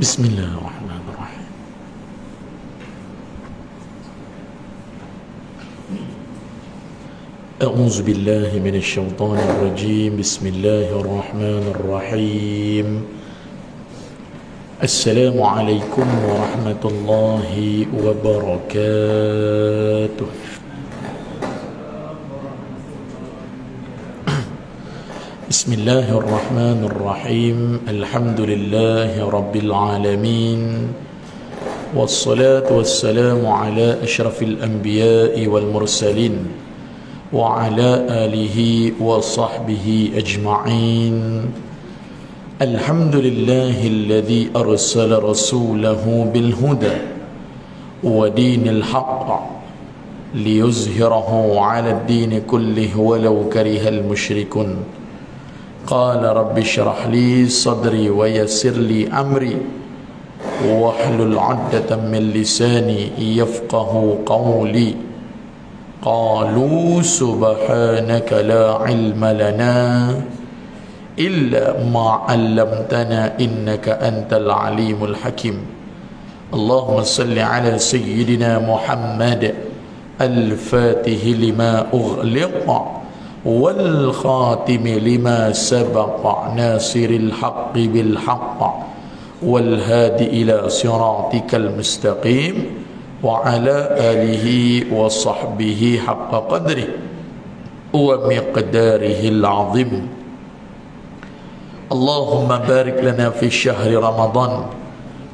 Bismillahirrahmanirrahim. A'udzu billahi minasy syaithanir rajim. Bismillahirrahmanirrahim. Assalamualaikum warahmatullahi wabarakatuh. Bismillahirrahmanirrahim. Alhamdulillahi rabbil alamin. Wassalatu wassalamu ala asyrafil anbiya'i wal mursalin wa ala alihi wa sahbihi ajma'in. Alhamdulillahilladzi arsala rasulahu bil huda wa dinil haqq liyuzhirahu 'ala ad-din kullihi walau karihal musyrikun. Qala rabbi syrah li sadri wa yassir li amri wahlul 'uqdatam min lisani yafqahu qawli. Qalu subhanaka la ilma lana illa ma 'allamtana innaka antal alimul hakim. Allahumma salli ala sayyidina Muhammad al-fatih lima ughliqa wal khatimi lima sabaqa nasiril haqqi bil haqq wal hadi ila siratikal mustaqim wa ala alihi wa sahbihi haqqa qadrihi wa miqdarihil azim. Allahumma barik lana fi syahri Ramadan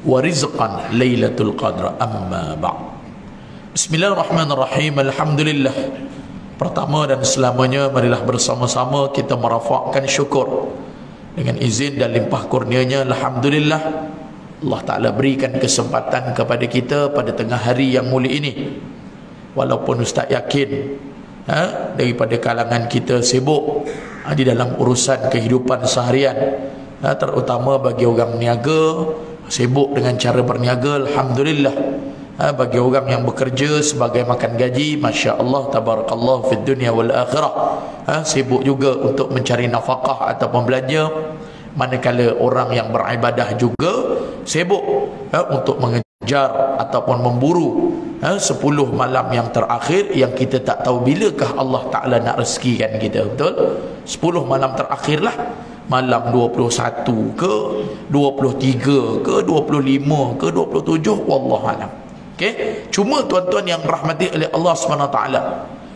wa rizqan lailatul qadr. Amma ba'd. Bismillahirrahmanirrahim. Alhamdulillah. Pertama dan selamanya, marilah bersama-sama kita merafakkan syukur dengan izin dan limpah kurnianya. Alhamdulillah, Allah Ta'ala berikan kesempatan kepada kita pada tengah hari yang mulia ini. Walaupun Ustaz yakin daripada kalangan kita sibuk di dalam urusan kehidupan seharian, terutama bagi orang niaga, sibuk dengan cara berniaga. Alhamdulillah, bagi orang yang bekerja sebagai makan gaji, Masya Allah, tabarakallah fid dunia wal akhirah, sibuk juga untuk mencari nafkah ataupun belanja. Manakala orang yang beribadah juga sibuk untuk mengejar ataupun memburu 10 malam yang terakhir, yang kita tak tahu bilakah Allah Ta'ala nak rezekikan kita. Betul? 10 malam terakhir lah, malam 21 ke 23 ke 25 ke 27, wallahualam. Okay? Cuma tuan-tuan yang rahmati oleh Allah SWT,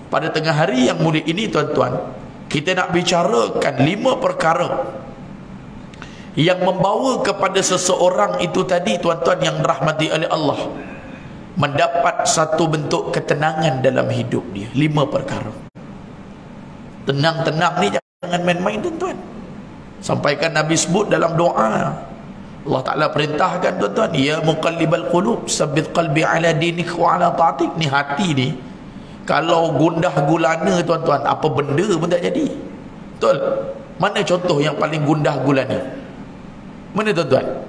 pada tengah hari yang mulia ini tuan-tuan, kita nak bicarakan 5 perkara yang membawa kepada seseorang itu tadi, tuan-tuan yang rahmati oleh Allah, mendapat satu bentuk ketenangan dalam hidup dia. 5 perkara. Tenang-tenang ni jangan main-main tuan-tuan. Sampaikan Nabi sebut dalam doa, Allah Ta'ala perintahkan tuan-tuan, ya muqallibal qulub sabbit qalbi ala dinik wa ala ta'atik. Ni hati ni, kalau gundah gulana tuan-tuan, apa benda pun tak jadi. Betul? Mana contoh yang paling gundah gulana? Mana tuan-tuan?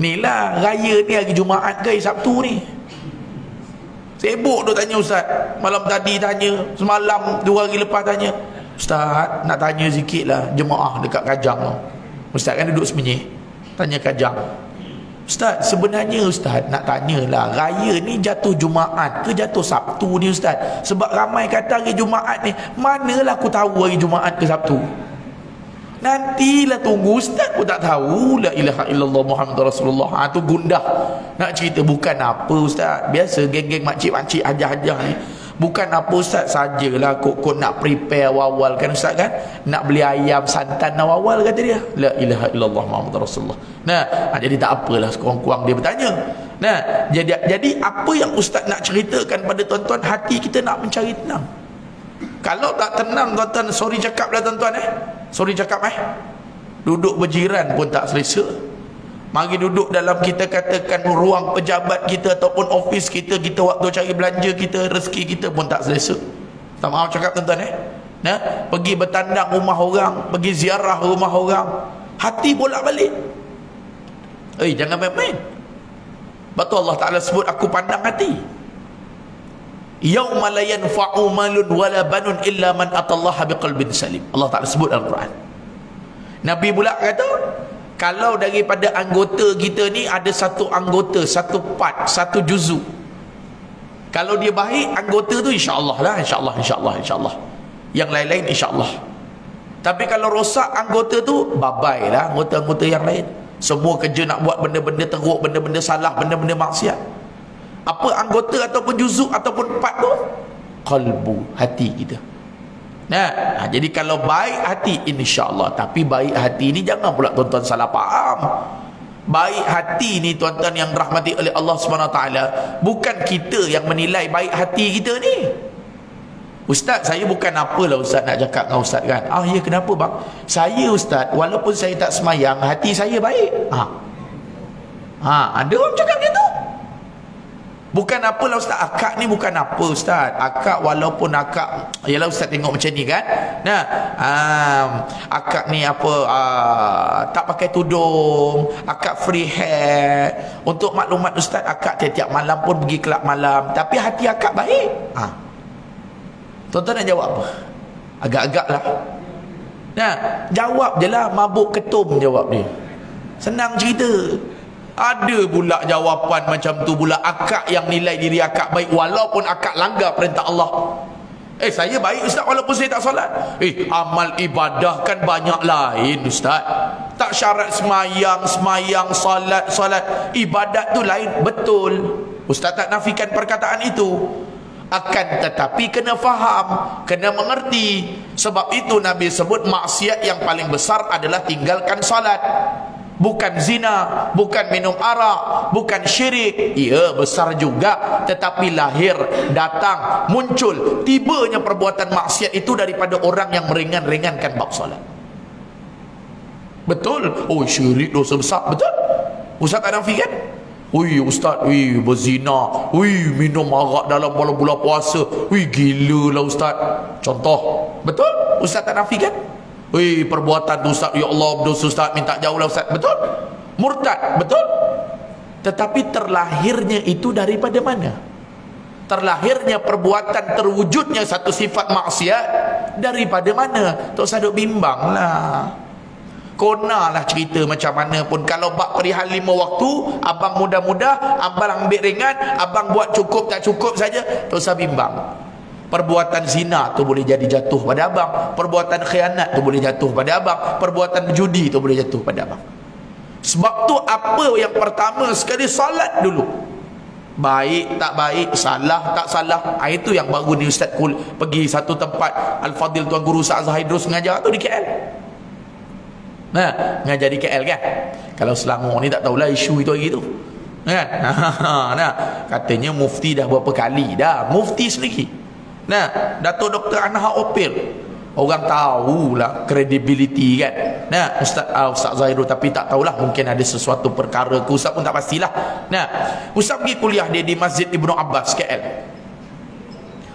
Ni lah raya ni, hari Jumaat ke hari Sabtu ni. Sibuk tu tanya Ustaz, malam tadi tanya, semalam 2 hari lepas tanya, Ustaz nak tanya sikit lah jemaah dekat Kajang tu. Ustaz kan duduk semenyih, tanya Kajang, Ustaz sebenarnya Ustaz nak tanyalah, raya ni jatuh Jumaat ke jatuh Sabtu ni Ustaz? Sebab ramai kata hari Jumaat ni. Manalah aku tahu hari Jumaat ke Sabtu? Nantilah tunggu, Ustaz pun tak tahu. La ilaha illallah Muhammad Rasulullah. Tu gundah nak cerita. Bukan apa Ustaz, biasa geng-geng makcik-makcik hajah-hajah ni, bukan apa Ustaz, sajalah kok nak prepare awal-awal kan Ustaz kan, nak beli ayam santan awal-awal kata dia. La ilaha illallah Muhammad Rasulullah. Jadi tak apalah, sekurang-kurang dia bertanya. Jadi apa yang Ustaz nak ceritakan pada tuan-tuan, hati kita nak mencari tenang. Kalau tak tenang tuan-tuan, sorry cakap lah tuan-tuan sorry cakap duduk berjiran pun tak selesa. Mari duduk dalam, kita katakan ruang pejabat kita ataupun office kita, kita waktu cari belanja kita, rezeki kita pun tak selesa. Tak maaf cakap tuan-tuan pergi bertandang rumah orang, pergi ziarah rumah orang, hati bolak-balik. Jangan main-main. Betul Allah Ta'ala sebut, aku pandang hati. Yauma la yanfa'u malun wala banun illa man atallaha biqalbin salim. Allah Ta'ala sebut dalam Quran. Nabi pula kata, Kalau daripada anggota kita ni ada satu anggota, satu part, satu juzuk, kalau dia baik, anggota tu insya-Allah lah, insya-Allah. Yang lain-lain insya-Allah. Tapi kalau rosak anggota tu, bye-bye lah anggota-anggota yang lain. Semua kerja nak buat benda-benda teruk, benda-benda salah, benda-benda maksiat. Apa anggota ataupun juzuk ataupun part tu? Qalbu, hati kita. Nah, jadi kalau baik hati, insya-Allah. Tapi baik hati ni jangan pula tuan-tuan salah faham. Baik hati ni tuan-tuan yang dirahmati oleh Allah SWT, bukan kita yang menilai baik hati kita ni. Ustaz, saya bukan apalah Ustaz nak cakap dengan Ustaz kan. Ya kenapa bang? Saya Ustaz, walaupun saya tak semayang, hati saya baik. Ada orang cakap gitu. Bukan apalah Ustaz, akak ni bukan apa Ustaz. Akak walaupun akak, yalah Ustaz tengok macam ni kan. Nah, akak ni apa, tak pakai tudung, akak free hair. Untuk maklumat Ustaz, akak tiap-tiap malam pun pergi kelab malam, tapi hati akak baik. Tuan-tuan nak jawab apa? Agak-agak lah. Nah, jawab je lah, mabuk ketum jawab dia. Senang cerita. Ada pula jawapan macam tu pula, akak yang nilai diri akak baik walaupun akak langgar perintah Allah. Saya baik Ustaz walaupun saya tak solat. Amal ibadah kan banyak lain Ustaz. Tak syarat semayang, solat. Ibadat tu lain, betul. Ustaz tak nafikan perkataan itu. Akan tetapi kena faham, kena mengerti. Sebab itu Nabi sebut maksiat yang paling besar adalah tinggalkan salat. Bukan zina, bukan minum arak, bukan syirik. Ya, besar juga. Tetapi lahir, datang, muncul, tibanya perbuatan maksiat itu daripada orang yang meringan-ringankan bab salat. Betul? Syirik dosa besar. Betul? Ustaz tak nafikan? Ustaz, berzina, minum arak dalam bulan puasa, gila lah Ustaz. Contoh. Betul? Ustaz tak nafikan? Perbuatan tu Ustaz, ya Allah berdosa Ustaz, minta jauh lah Ustaz. Betul? Murtad. Betul? Tetapi terlahirnya itu daripada mana? Terlahirnya perbuatan, terwujudnya satu sifat maksiat daripada mana? Tak usah duk bimbang lah. Konalah cerita macam mana pun. Kalau bab perihal 5 waktu, abang mudah-mudah, abang ambil ringan, abang buat cukup tak cukup saja, tak usah bimbang. Perbuatan zina tu boleh jadi jatuh pada abang. Perbuatan khianat tu boleh jatuh pada abang. Perbuatan berjudi tu boleh jatuh pada abang. Sebab tu apa yang pertama sekali, salat dulu. Baik tak baik, salah tak salah, itu yang baru ni Ustaz pergi satu tempat, Al-Fadil Tuan Guru Ustaz Azhar Idrus mengajar tu di KL. Mengajar di KL kan. Kalau Selangor ni tak tahulah isu itu hari tu kan. Katanya mufti dah berapa kali dah, mufti sendiri. Dato' Dr. Anha Opir, orang tahulah kredibiliti kan. Ustaz Zahirul, tapi tak tahulah, mungkin ada sesuatu perkara ke, Ustaz pun tak pastilah. Ustaz pergi kuliah dia di Masjid Ibnu Abbas KL.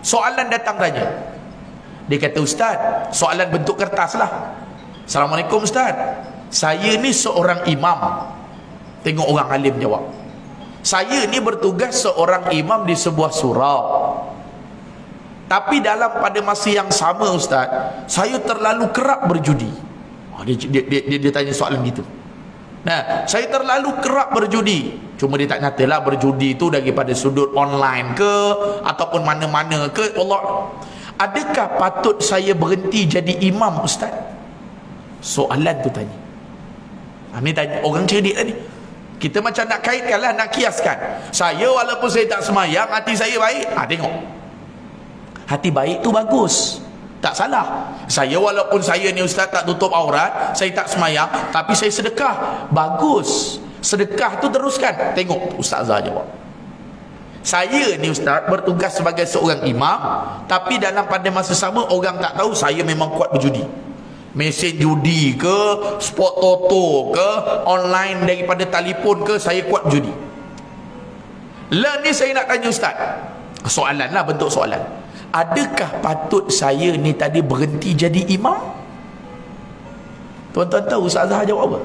Soalan datang tanya. Dia kata, Ustaz, soalan bentuk kertas lah. Assalamualaikum Ustaz, saya ni seorang imam. Tengok orang alim jawab. Saya ni bertugas seorang imam di sebuah surau. Tapi dalam pada masa yang sama Ustaz, saya terlalu kerap berjudi. Dia tanya soalan gitu. Saya terlalu kerap berjudi. Cuma dia tak nyatalah berjudi itu daripada sudut online ke ataupun mana-mana ke. Allah, adakah patut saya berhenti jadi imam Ustaz? Soalan tu tanya. Ni tanya orang cerdik tadi. Kita macam nak kaitkanlah, nak kiaskan. Saya walaupun saya tak semayang, hati saya baik. Tengok, hati baik tu bagus, tak salah. Saya walaupun saya ni Ustaz tak tutup aurat, saya tak semayang, tapi saya sedekah, bagus. Sedekah tu teruskan. Tengok Ustaz Azhar jawab. Saya ni Ustaz bertugas sebagai seorang imam, tapi dalam pada masa sama orang tak tahu saya memang kuat berjudi. Mesin judi ke, sport toto ke, online daripada telefon ke, saya kuat judi. Lah ni saya nak tanya Ustaz, soalan lah, bentuk soalan. Adakah patut saya ni tadi berhenti jadi imam? Tuan-tuan tahu Ustaz Azhar jawab apa?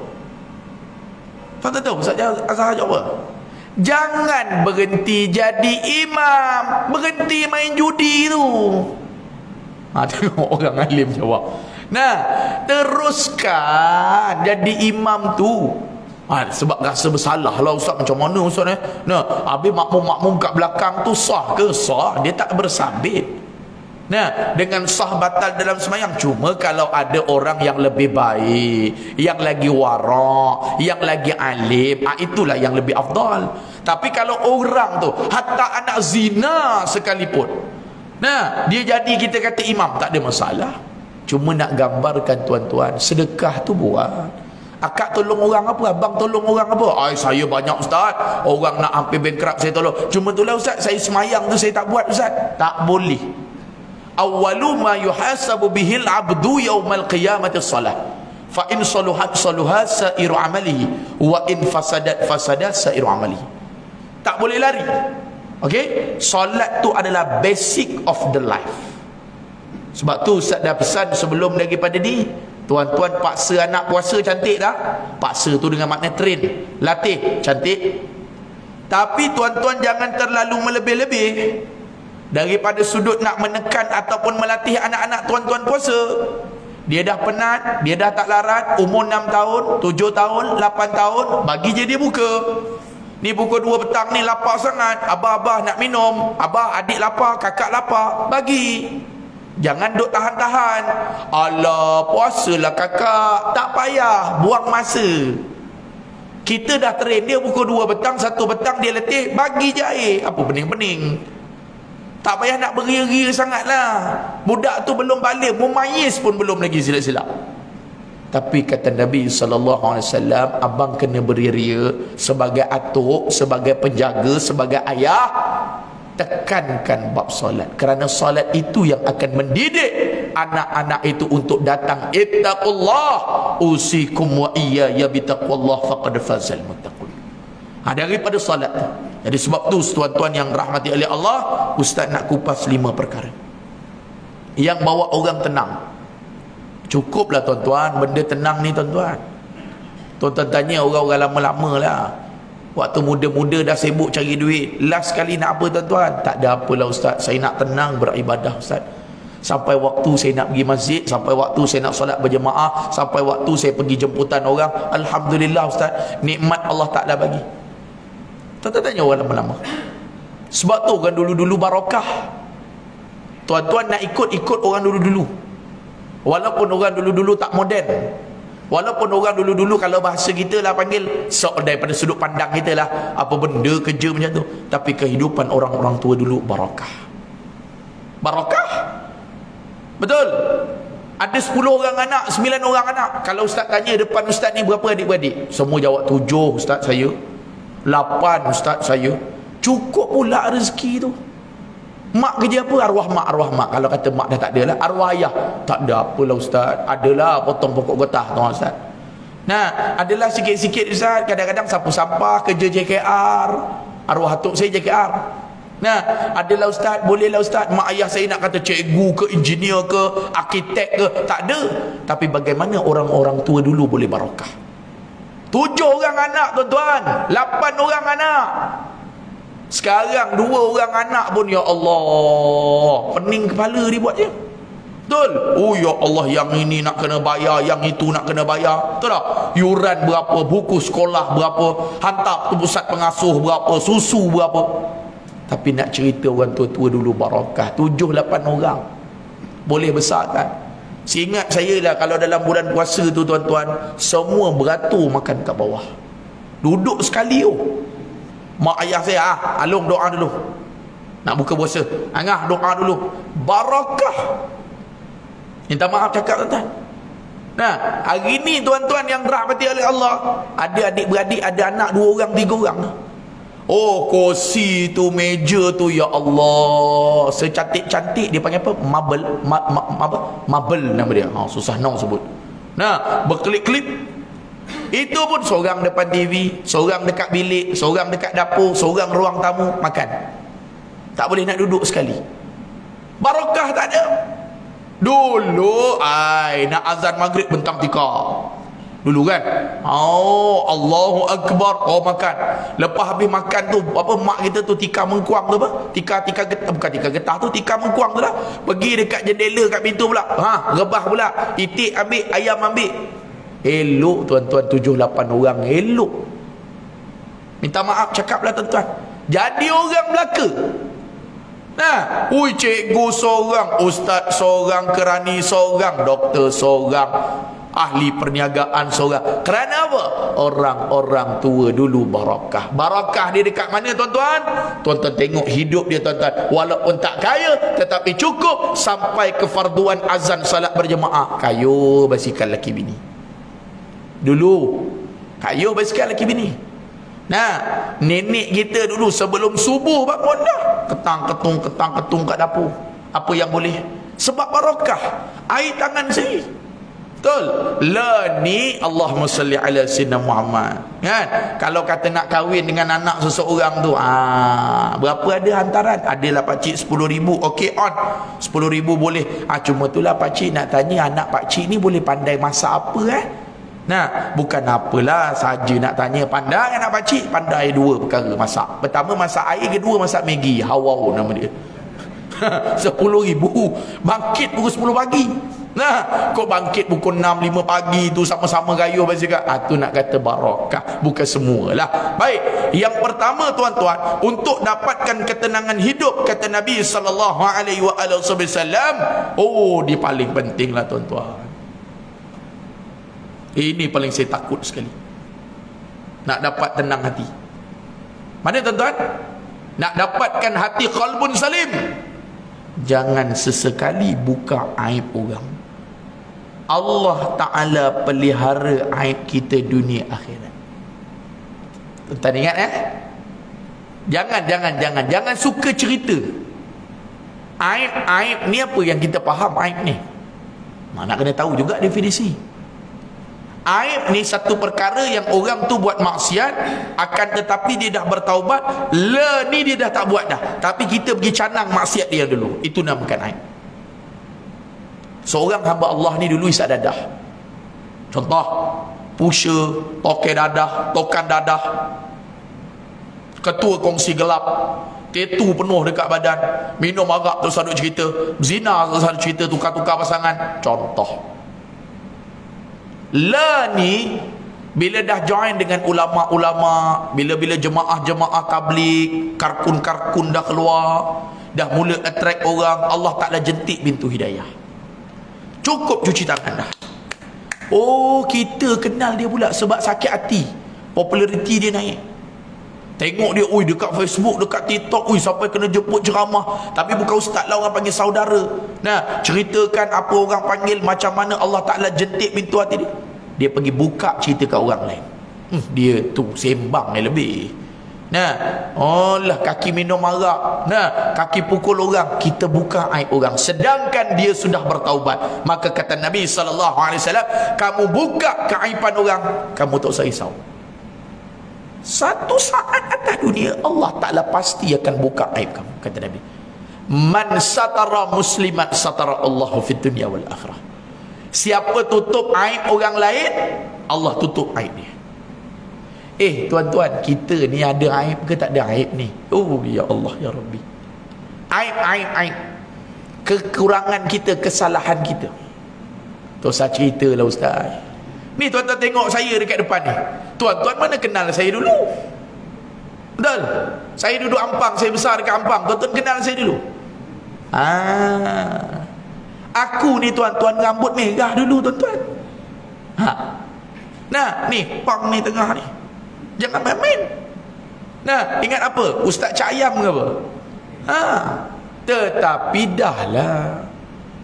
Tuan-tuan tahu Ustaz Azhar jawab apa? Jangan berhenti jadi imam, berhenti main judi tu. Tengok orang alim jawab. Nah, teruskan jadi imam tu. Sebab rasa bersalah lah ustaz, macam mana ustaz ni? Nah, habis makmum-makmum kat belakang tu sah ke? Sah, dia tak bersabit. Nah, dengan sah batal dalam semayang. Cuma kalau ada orang yang lebih baik, yang lagi wara', yang lagi alim, itulah yang lebih afdal. Tapi kalau orang tu hatta anak zina sekalipun, nah, dia jadi kita kata imam, tak ada masalah. Cuma nak gambarkan tuan-tuan, sedekah tu buat. Akak tolong orang apa? Abang tolong orang apa? Saya banyak ustaz. Orang nak hampir bankrupt saya tolong. Cuma itulah ustaz, saya semayang tu saya tak buat ustaz. Tak boleh. Awwalu ma yuhasabu bihil abdu yaumal qiyamati salah. Fa in saluhat saluha sa'iru amalihi wa in fasadat fasadat sa'iru amalihi. Tak boleh lari. Okey? Solat tu adalah basic of the life. Sebab tu ustaz dah pesan sebelum daripada ni, tuan-tuan paksa anak puasa cantik dah. Paksa tu dengan makna train, latih cantik. Tapi tuan-tuan jangan terlalu melebih-lebih. Daripada sudut nak menekan ataupun melatih anak-anak tuan-tuan puasa, dia dah penat, dia dah tak larat, umur 6 tahun, 7 tahun, 8 tahun, bagi je dia buka. Ni pukul 2 petang ni lapar sangat, abah-abah nak minum, abah adik lapar, kakak lapar, bagi. Jangan duk tahan-tahan. Alah, puasalah kakak, tak payah, buang masa. Kita dah train dia pukul 2 petang, 1 petang dia letih, bagi je air. Apa pening-pening? Tak payah nak beria-ria sangatlah. Budak tu belum balik, mumayyiz pun belum lagi silap-silap. Tapi kata Nabi SAW, abang kena beria-ria sebagai atuk, sebagai penjaga, sebagai ayah. Tekankan bab solat, kerana solat itu yang akan mendidik anak-anak itu untuk datang. Ittaqullah usikum wa iyaya bitaqwallah faqad fazal muttaqun. Daripada solat. Jadi sebab tu tuan-tuan yang rahmati oleh Allah, ustaz nak kupas 5 perkara yang bawa orang tenang. Cukuplah tuan-tuan, benda tenang ni tuan-tuan. Tuan-tuan tanya orang-orang lama-lama lah, waktu muda-muda dah sibuk cari duit, last kali nak apa tuan-tuan? Tak ada apalah ustaz, saya nak tenang beribadah ustaz. Sampai waktu saya nak pergi masjid, sampai waktu saya nak solat berjemaah, sampai waktu saya pergi jemputan orang, alhamdulillah ustaz, nikmat Allah Ta'ala bagi. Tuan-tuan tanya orang lama-lama. Sebab tu orang dulu-dulu barakah. Tuan-tuan nak ikut orang dulu-dulu. Walaupun orang dulu-dulu tak moden, walaupun orang dulu-dulu kalau bahasa kita lah panggil daripada sudut pandang kita lah, apa benda kerja macam tu, tapi kehidupan orang-orang tua dulu barakah. Barakah. Betul. Ada 10 orang anak, 9 orang anak. Kalau ustaz tanya depan ustaz ni berapa adik-beradik? Semua jawab 7 ustaz saya, 8 ustaz saya. Cukup pula rezeki tu. Mak kerja apa? Arwah mak. Kalau kata mak dah tak ada lah, arwah ayah tak ada apalah ustaz, adalah potong pokok getah tuan ustaz. Nah, adalah sikit-sikit ustaz, kadang-kadang sapu sampah, kerja JKR, arwah atuk saya JKR. Nah, adalah ustaz, bolehlah ustaz, mak ayah saya nak kata cikgu ke, engineer ke, arkitek ke, tak ada. Tapi bagaimana orang-orang tua dulu boleh barakah? 7 orang anak tuan-tuan, 8 orang anak. Sekarang 2 orang anak pun, ya Allah, pening kepala dia buat je. Betul? Oh ya Allah, yang ini nak kena bayar, yang itu nak kena bayar. Betul tak? Yuran berapa, buku sekolah berapa, hantar ke pusat pengasuh berapa, susu berapa. Tapi nak cerita orang tua-tua dulu barakah. 7-8 orang boleh besarkan. Seingat saya lah, kalau dalam bulan puasa tu tuan-tuan, semua beratur makan kat bawah, duduk sekali. Mak ayah saya, Alung doa dulu nak buka puasa, Angah doa dulu, barakah. Minta maaf cakap tuan-tuan. Nah, hari ni tuan-tuan yang rahmati oleh Allah, ada adik-beradik, ada anak 2 orang 3 orang. Oh, kursi tu, meja tu, ya Allah, secantik-cantik. Dia panggil apa? Marble nama dia. Susah nak sebut. Nah, berkelip-kelip. Itu pun seorang depan TV, seorang dekat bilik, seorang dekat dapur, seorang ruang tamu makan. Tak boleh nak duduk sekali. Barakah tak ada. Dulu nak azan maghrib bentang tika. dulu kan. Oh, Allahu Akbar. Oh, makan. Lepas habis makan tu, apa mak kita tu tikar mengkuang tu apa? Tikar getah, bukan tikar getah tu, tikar mengkuang tu lah. Pergi dekat jendela kat pintu pula. Rebah pula. Itik ambil, ayam ambil. Elok tuan-tuan, 7-8 orang elok. Minta maaf cakaplah tuan-tuan. Jadi orang Melaka. Nah, cikgu seorang, ustaz seorang, kerani seorang, doktor seorang, ahli perniagaan seorang. Kerana apa? Orang-orang tua dulu barakah. Barakah dia dekat mana tuan-tuan? Tuan-tuan tengok hidup dia tuan-tuan. Walaupun tak kaya, tetapi cukup sampai ke farduan azan salat berjemaah. Kayu basikal laki bini. Dulu kayu basikal laki bini. Nah, nenek kita dulu sebelum subuh bangun dah ketang-ketung kat dapur. Apa yang boleh? Sebab barakah air tangan sendiri. Betul. La ni Allahumma salli ala sayyidina Muhammad. Kan? Kalau kata nak kahwin dengan anak seseorang tu, berapa ada hantaran? Adalah pak cik 10,000. Okey on. 10,000 boleh. Cuma itulah pak cik nak tanya, anak pak cik ni boleh pandai masak apa Nah, bukan apalah saja nak tanya, pandai anak pakcik? Pandai dua perkara masak. Pertama masak air, kedua masak Maggi. Hawau nama dia. 10,000 bangkit pukul 10 pagi. Nah, kau bangkit pukul 6, 5 pagi tu sama-sama gayuh basikal. Tu nak kata barakah, bukan semualah. Baik, yang pertama tuan-tuan, untuk dapatkan ketenangan hidup, kata Nabi sallallahu alaihi wasallam, dia paling pentinglah tuan-tuan. Ini paling saya takut sekali. Nak dapat tenang hati. Mana tuan-tuan? Nak dapatkan hati qalbun salim. Jangan sesekali buka aib orang. Allah Ta'ala pelihara aib kita dunia akhirat. Tuan-tuan ingat Jangan suka cerita. Aib ni apa yang kita faham aib ni? Mana kena tahu juga definisi. Aib ni satu perkara yang orang tu buat maksiat, akan tetapi dia dah bertaubat. Ni dia dah tak buat dah, tapi kita pergi canang maksiat dia dulu. Itu namakan aib. Seorang hamba Allah ni dulu isap dadah. Contoh, pusher, tokan dadah, ketua kongsi gelap, tetu penuh dekat badan, minum arak terus ada cerita, zina terus ada cerita, tukar-tukar pasangan. Contoh. Ni bila dah join dengan ulama-ulama, bila jemaah-jemaah tabligh, karkun-karkun dah keluar, dah mula attract orang, Allah Ta'ala jentik pintu hidayah. Cukup cuci tangan dah. Kita kenal dia pula sebab sakit hati, populariti dia naik. Tengok dia, dekat Facebook, dekat TikTok, sampai kena jemput ceramah. Tapi bukan ustaz lah, orang panggil saudara. Nah, ceritakan apa orang panggil, macam mana Allah Ta'ala jentik pintu hati dia. Dia pergi buka cerita kat orang lain. Dia tu sembang ni lebih. Nah, kaki minum arak. Nah, kaki pukul orang. Kita buka aib orang. Sedangkan dia sudah bertaubat. Maka kata Nabi SAW, kamu buka keaiban orang, kamu tak usah risau. Satu saat atas dunia, Allah Ta'ala pasti akan buka aib kamu, kata Nabi. Man satara muslimat satara Allahu fid dunya wal akhirah. Siapa tutup aib orang lain, Allah tutup aib dia. Tuan-tuan, kita ni ada aib ke tak ada aib ni? Ya Allah, ya Rabbi. Aib. Kekurangan kita, kesalahan kita. Tak usah cerita lah ustaz. Ni tuan-tuan tengok saya dekat depan ni. Tuan-tuan mana kenal saya dulu? Betul? Saya duduk Ampang, saya besar dekat Ampang. Tuan-tuan kenal saya dulu? Aku ni tuan-tuan rambut merah dulu tuan-tuan. Nah, ni pang ni tengah ni. Jangan main-main. Nah, ingat apa? Ustaz Cak Ayam ke apa? Tetapi dah lah.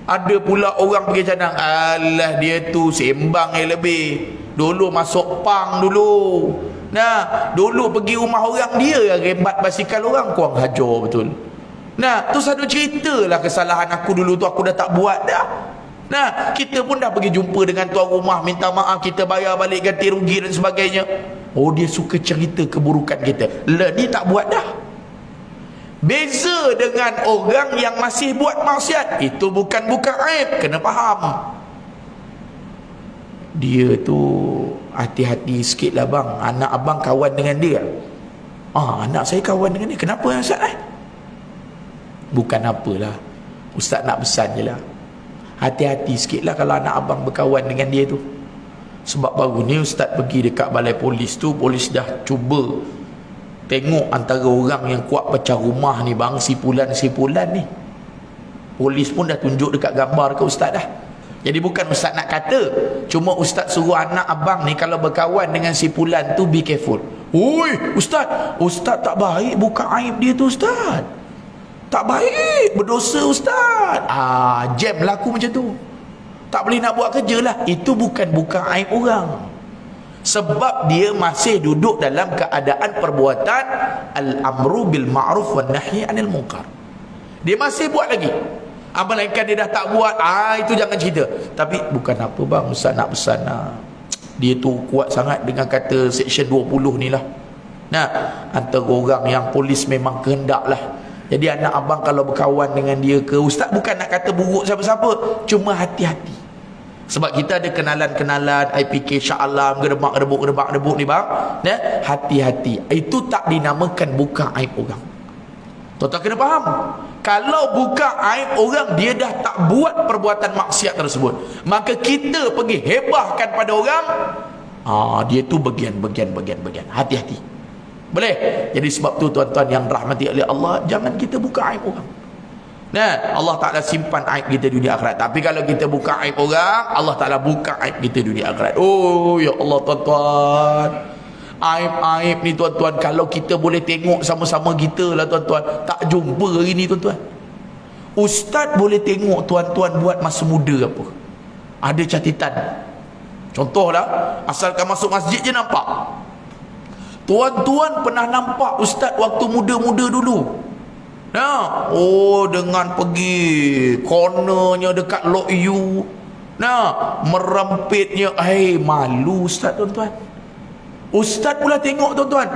Ada pula orang pergi canang, alah dia tu sembang yang lebih. Dulu masuk pang dulu. Nah, dulu pergi rumah orang dia rembat basikal orang, kurang hajar betul. Nah, tu satu cerita lah kesalahan aku dulu tu, aku dah tak buat dah. Nah, kita pun dah pergi jumpa dengan tuan rumah, minta maaf, kita bayar balik ganti rugi dan sebagainya. Dia suka cerita keburukan kita. Dia tak buat dah. Beza dengan orang yang masih buat maksiat, itu bukan aib, kena faham. dia tu hati-hati sikit lah bang, anak abang kawan dengan dia. Anak saya kawan dengan dia. Kenapa Ustaz? Bukan apalah, Ustaz nak pesan je lah, hati-hati sikit lah kalau anak abang berkawan dengan dia tu. Sebab baru ni Ustaz pergi dekat balai polis tu, polis dah cuba tengok antara orang yang kuat pecah rumah ni bang, si Pulan ni. Polis pun dah tunjuk dekat gambar ke Ustaz dah. Jadi bukan Ustaz nak kata, cuma Ustaz suruh anak abang ni kalau berkawan dengan si Pulan tu, be careful. Oi Ustaz tak baik buka aib dia tu Ustaz, tak baik, berdosa Ustaz. Jam laku macam tu, tak boleh nak buat kerja lah. Itu bukan buka aib orang, sebab dia masih duduk dalam keadaan perbuatan al-amru bil ma'ruf wan nahyi anil munkar. Dia masih buat lagi. Melainkan dia dah tak buat, itu jangan cerita. Tapi bukan apa bang, Ustaz nak pesan dia tu kuat sangat dengan kata Seksyen 20 ni lah. Antara orang yang polis memang kehendak lah. Jadi anak abang kalau berkawan dengan dia ke, Ustaz bukan nak kata buruk siapa-siapa, cuma hati-hati. Sebab kita ada kenalan-kenalan IPK Shah Alam, gerebak-gerebuk ni bang. Hati-hati. Itu tak dinamakan buka aib orang. Tuan-tuan kena faham. Kalau buka aib orang, dia dah tak buat perbuatan maksiat tersebut, maka kita pergi hebahkan pada orang, dia tu bagian. Hati-hati. Boleh? Jadi sebab tu tuan-tuan yang rahmati oleh Allah, jangan kita buka aib orang. Allah Ta'ala simpan aib kita dunia akhirat. Tapi kalau kita buka aib orang, Allah Ta'ala buka aib kita dunia akhirat. Oh ya Allah tuan-tuan, aib-aib ni tuan-tuan, kalau kita boleh tengok sama-sama kita lah tuan-tuan, tak jumpa hari ni tuan-tuan. Ustaz boleh tengok tuan-tuan buat masa muda apa, ada catatan. Contohlah, asalkan masuk masjid je nampak. Tuan-tuan pernah nampak Ustaz waktu muda-muda dulu? Dengan pergi cornernya dekat Lok U, merempitnya, malu Ustaz tuan-tuan. Ustaz pula tengok tuan-tuan,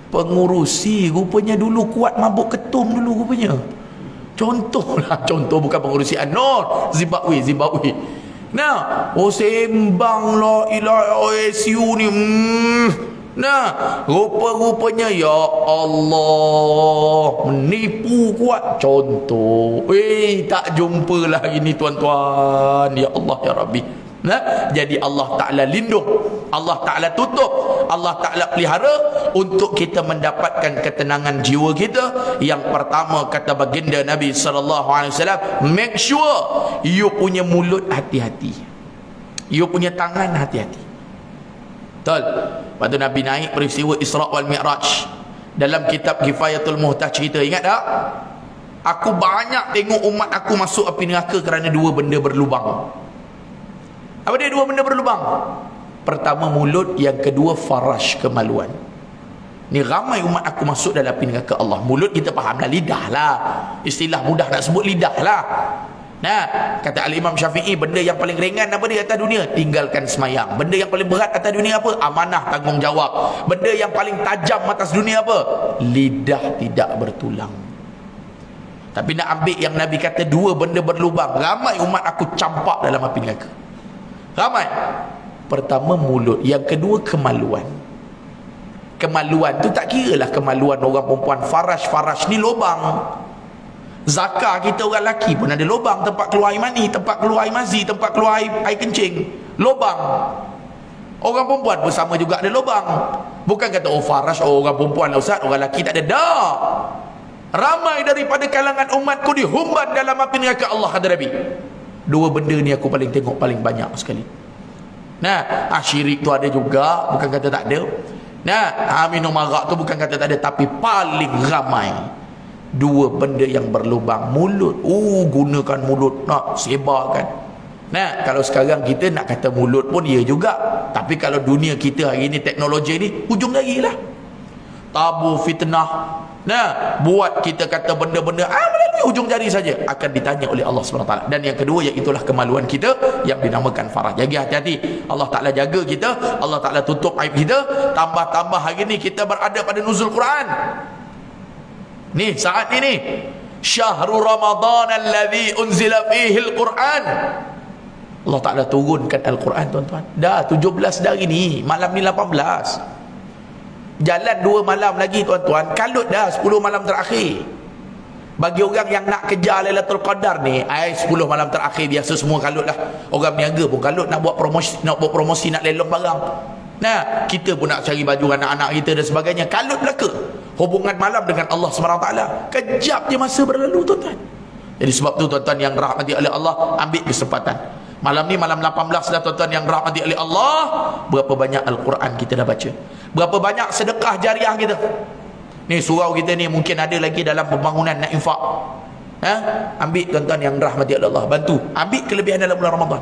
pengurusi rupanya dulu kuat mabuk ketum dulu rupanya. Contoh bukan pengurusi Anor, Zimbabwe. Sembang la ilaha OSU ni. Rupa-rupanya ya Allah menipu kuat. Contoh, tak jumpa lagi ni tuan-tuan. Ya Allah ya Rabbi. Jadi Allah Ta'ala lindung, Allah Ta'ala tutup, Allah Ta'ala pelihara untuk kita mendapatkan ketenangan jiwa kita. Yang pertama, kata baginda Nabi SAW, make sure you punya mulut hati-hati, you punya tangan hati-hati. Betul? Lepas tu Nabi naik peristiwa Isra' wal Mi'raj. Dalam kitab Kifayatul Muhtaj cerita, ingat tak? Aku banyak tengok umat aku masuk api neraka kerana dua benda berlubang. Apa dia dua benda berlubang? Pertama mulut, yang kedua farash, kemaluan. Ni ramai umat aku masuk dalam api neraka Allah. Mulut kita faham lah, lidah lah. Istilah mudah nak sebut lidah lah. Kata Al-Imam Syafi'i, benda yang paling ringan apa di atas dunia? Tinggalkan semayang. Benda yang paling berat atas dunia apa? Amanah, tanggungjawab. Benda yang paling tajam atas dunia apa? Lidah tidak bertulang. Tapi nak ambil yang Nabi kata dua benda berlubang, ramai umat aku campak dalam api neraka. Ramai. Pertama mulut, yang kedua kemaluan. Kemaluan tu tak kira lah kemaluan orang perempuan. Farash ni lubang. Zakar kita orang lelaki pun ada lubang, tempat keluar air mani, tempat keluar air mazi, tempat keluar air kencing, lubang. Orang perempuan pun sama juga ada lubang. Bukan kata farash orang perempuan lah Ustaz, orang lelaki tak ada. Dah, ramai daripada kalangan umatku dihumban dalam api neraka Allah, kata Nabi. Dua benda ni aku paling tengok paling banyak sekali. Syirik tu ada juga, bukan kata tak ada. Minum arak tu bukan kata tak ada, tapi paling ramai dua benda yang berlubang. Mulut. Gunakan mulut nak sebarkan. Kalau sekarang kita nak kata mulut pun ya juga, tapi kalau dunia kita hari ni, teknologi ni, hujung lagi lah. Tabu fitnah. Buat kita kata benda-benda melalui hujung jari saja, akan ditanya oleh Allah SWT. Dan yang kedua, iaitulah kemaluan kita yang dinamakan farah. Jadi hati-hati. Allah Ta'ala jaga kita, Allah Ta'ala tutup aib kita. Tambah-tambah hari ni kita berada pada nuzul Quran. Ni saat ini Syahrul Ramadan alladhi unzila fihi al-Quran. Allah Ta'ala turunkan Al-Quran, tuan-tuan. Dah 17 dah hari ni, malam ni 18. Jalan 2 malam lagi, tuan-tuan. Kalut dah 10 malam terakhir. Bagi orang yang nak kejar Lailatul Qadar ni, 10 malam terakhir biasa semua kalut lah. Orang berniaga pun kalut, nak buat promosi, nak lelong barang. Nah, kita pun nak cari baju anak-anak kita dan sebagainya. Kalut belaka. Hubungan malam dengan Allah SWT. Kejap je masa berlalu, tuan-tuan. Jadi sebab tu, tuan-tuan yang rahmati oleh Allah, ambil kesempatan. Malam ni malam 18 dah, tuan-tuan yang rahmati oleh Allah. Berapa banyak Al-Quran kita dah baca? Berapa banyak sedekah jariah kita? Ni surau kita ni mungkin ada lagi dalam pembangunan nak infak. Ambil, tuan-tuan yang rahmati Allah, bantu. Ambil kelebihan dalam bulan Ramadan.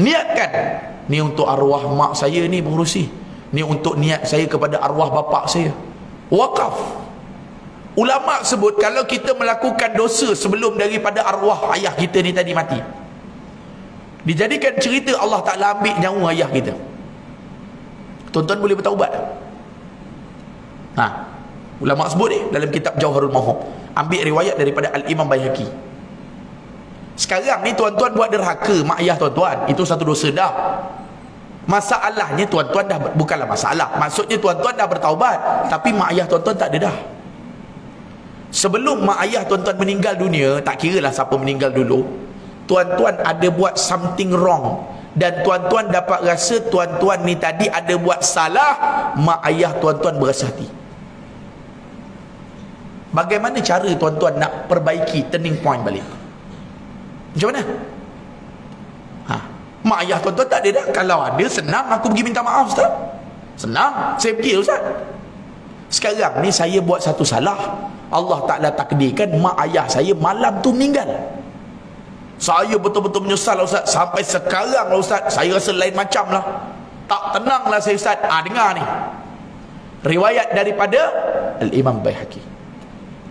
Niatkan. Ni untuk arwah mak saya ni pengurusi. Ni untuk niat saya kepada arwah bapa saya. Wakaf. Ulama sebut kalau kita melakukan dosa sebelum daripada arwah ayah kita ni tadi mati, dijadikan cerita Allah Ta'ala ambil nyawa ayah kita, tuan-tuan boleh bertaubat. Ulama sebut dalam kitab Jauharul Mahub, ambil riwayat daripada Al-Imam Baihaqi. Sekarang ni tuan-tuan buat derhaka mak ayah tuan-tuan, itu satu dosa dah. Masalahnya tuan-tuan dah, bukanlah masalah, maksudnya tuan-tuan dah bertaubat, tapi mak ayah tuan-tuan tak ada dah. Sebelum mak ayah tuan-tuan meninggal dunia, tak kira lah siapa meninggal dulu, tuan-tuan ada buat something wrong, dan tuan-tuan dapat rasa tuan-tuan ni tadi ada buat salah, mak ayah tuan-tuan berasa hati. Bagaimana cara tuan-tuan nak perbaiki turning point balik? Macam mana? Mak ayah tuan-tuan tak ada dah. Kalau ada, senang aku pergi minta maaf, Ustaz. Senang, saya pergi, Ustaz. Sekarang ni saya buat satu salah, Allah Ta'ala takdirkan mak ayah saya malam tu meninggal. Saya betul-betul menyesal, Ustaz. Sampai sekarang lah, Ustaz, saya rasa lain macam lah. Tak tenang lah saya, Ustaz. Dengar ni riwayat daripada Al-Imam Baihaqi.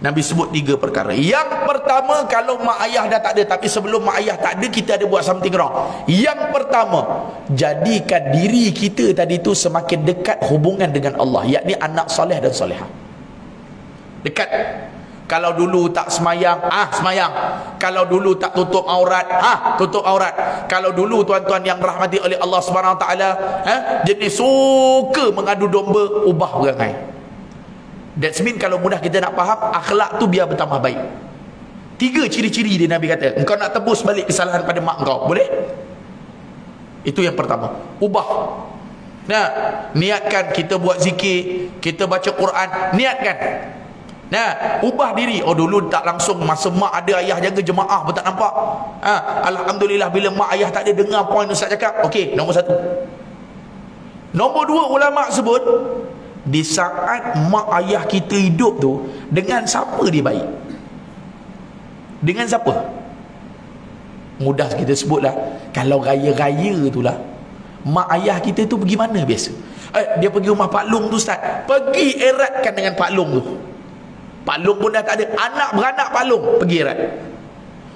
Nabi sebut 3 perkara. Yang pertama, kalau mak ayah dah tak ada, tapi sebelum mak ayah tak ada, kita ada buat something wrong. Yang pertama, jadikan diri kita tadi tu semakin dekat hubungan dengan Allah, yakni anak soleh dan solehah. Dekat. Kalau dulu tak semayang, semayang. Kalau dulu tak tutup aurat, tutup aurat. Kalau dulu tuan-tuan yang rahmati oleh Allah Subhanahu Wa Taala, jenis suka mengadu domba, ubah perangai. That's mean kalau mudah kita nak faham, akhlak tu biar bertambah baik. 3 ciri-ciri dia Nabi kata, engkau nak tebus balik kesalahan pada mak engkau, boleh? Itu yang pertama, ubah. Nah, niatkan kita buat zikir, kita baca Quran, niatkan. Nah, ubah diri. Dulu tak langsung, masa mak ada ayah jaga jemaah pun tak nampak. Alhamdulillah bila mak ayah tak ada, dengar poin Ustaz cakap. Okey, nombor 1. Nombor 2, ulama sebut, di saat mak ayah kita hidup tu, dengan siapa dia baik? Dengan siapa? Mudah kita sebutlah, kalau raya-raya tu lah, mak ayah kita tu pergi mana biasa? Dia pergi rumah Pak Long tu, Ustaz. Pergi eratkan dengan Pak Long tu. Pak Long pun dah tak ada, anak beranak Pak Long pergi erat.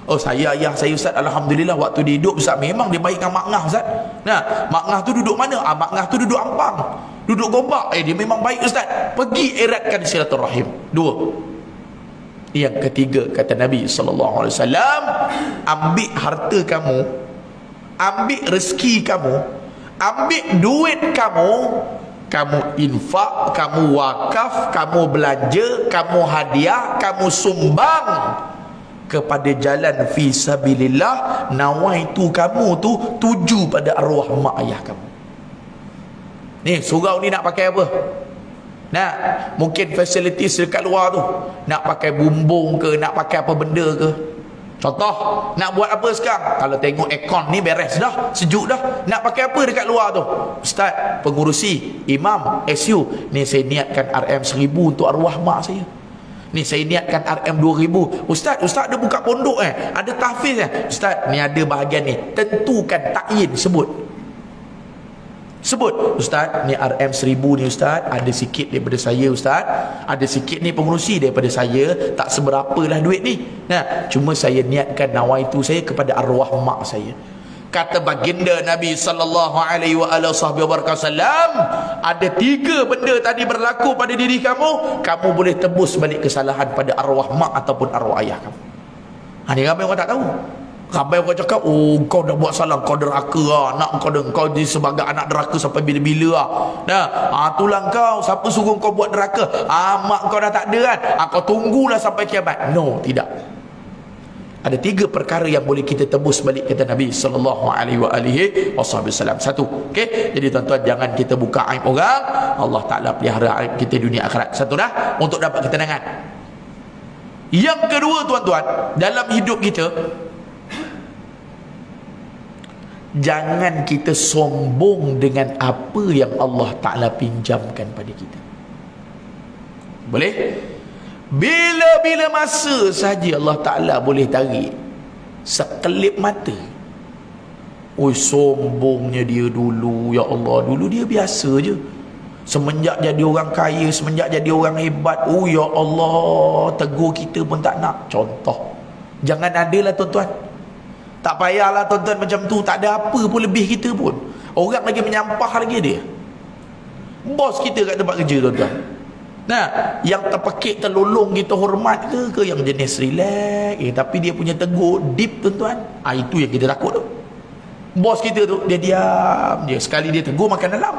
Ayah saya, Ustaz, alhamdulillah waktu dia hidup, Ustaz, memang dia baik dengan Mak Ngah, Ustaz. Nah, Mak Ngah tu duduk mana? Mak Ngah tu duduk Ampang, duduk Gombak. Dia memang baik, Ustaz. Pergi eratkan silaturahim. 2. Yang ketiga, kata Nabi SAW, ambil harta kamu, ambil rezeki kamu, ambil duit kamu, kamu infak, kamu wakaf, kamu belanja, kamu hadiah, kamu sumbang kepada jalan fi sabilillah. Nawaitu kamu tu tuju pada arwah mak ayah kamu. Ni surau ni nak pakai apa? Nah, mungkin facilities dekat luar tu, nak pakai bumbung ke, nak pakai apa benda ke. Contoh, nak buat apa sekarang? Kalau tengok aircon ni beres dah, sejuk dah, nak pakai apa dekat luar tu? Ustaz, pengurusi, imam, SU, ni saya niatkan RM1000 untuk arwah mak saya. Ni saya niatkan RM2000. Ustaz ada buka pondok ada tahfiz Ustaz, ni ada bahagian ni. Tentukan, takyin, sebut. Ustaz, ni RM1000 ni, Ustaz, ada sikit daripada saya, Ustaz. Ada sikit ni pengurusi daripada saya, tak seberapa lah duit ni. Nah, cuma saya niatkan nawaitu saya kepada arwah mak saya. Kata baginda Nabi sallallahu alaihi wasallam, ada 3 benda tadi berlaku pada diri kamu, kamu boleh tebus balik kesalahan pada arwah mak ataupun arwah ayah kamu. Ni ramai orang tak tahu. Ramai orang cakap, oh kau dah buat salah, kau deraka lah. Nak kau di sebagai anak deraka sampai bila-bila lah. Itulah kau, siapa suruh kau buat deraka? Mak kau dah tak ada kan? Kau tunggulah sampai kiamat. No, tidak. Ada 3 perkara yang boleh kita tebus balik kata Nabi SAW. Satu, okey. Jadi tuan-tuan, jangan kita buka aib orang. Allah Ta'ala pelihara aib kita dunia akhirat. Satu dah, untuk dapat ketenangan. Yang kedua tuan-tuan, dalam hidup kita, jangan kita sombong dengan apa yang Allah Ta'ala pinjamkan pada kita. Boleh? Bila-bila masa saja Allah Ta'ala boleh tarik sekelip mata. Oi, sombongnya dia dulu. Ya Allah, dulu dia biasa je. Semenjak jadi orang kaya, semenjak jadi orang hebat, oh ya Allah, tegur kita pun tak nak. Contoh, jangan adalah tuan-tuan. Tak payahlah tuan-tuan macam tu. Tak ada apa pun lebih kita pun. Orang lagi menyampah lagi dia. Bos kita kat tempat kerja tuan-tuan, yang terpekik, terlolong kita hormat ke yang jenis relax, tapi dia punya tegur deep tuan-tuan. Itu yang kita takut tu. Bos kita tu, dia diam je. Sekali dia tegur, makan dalam.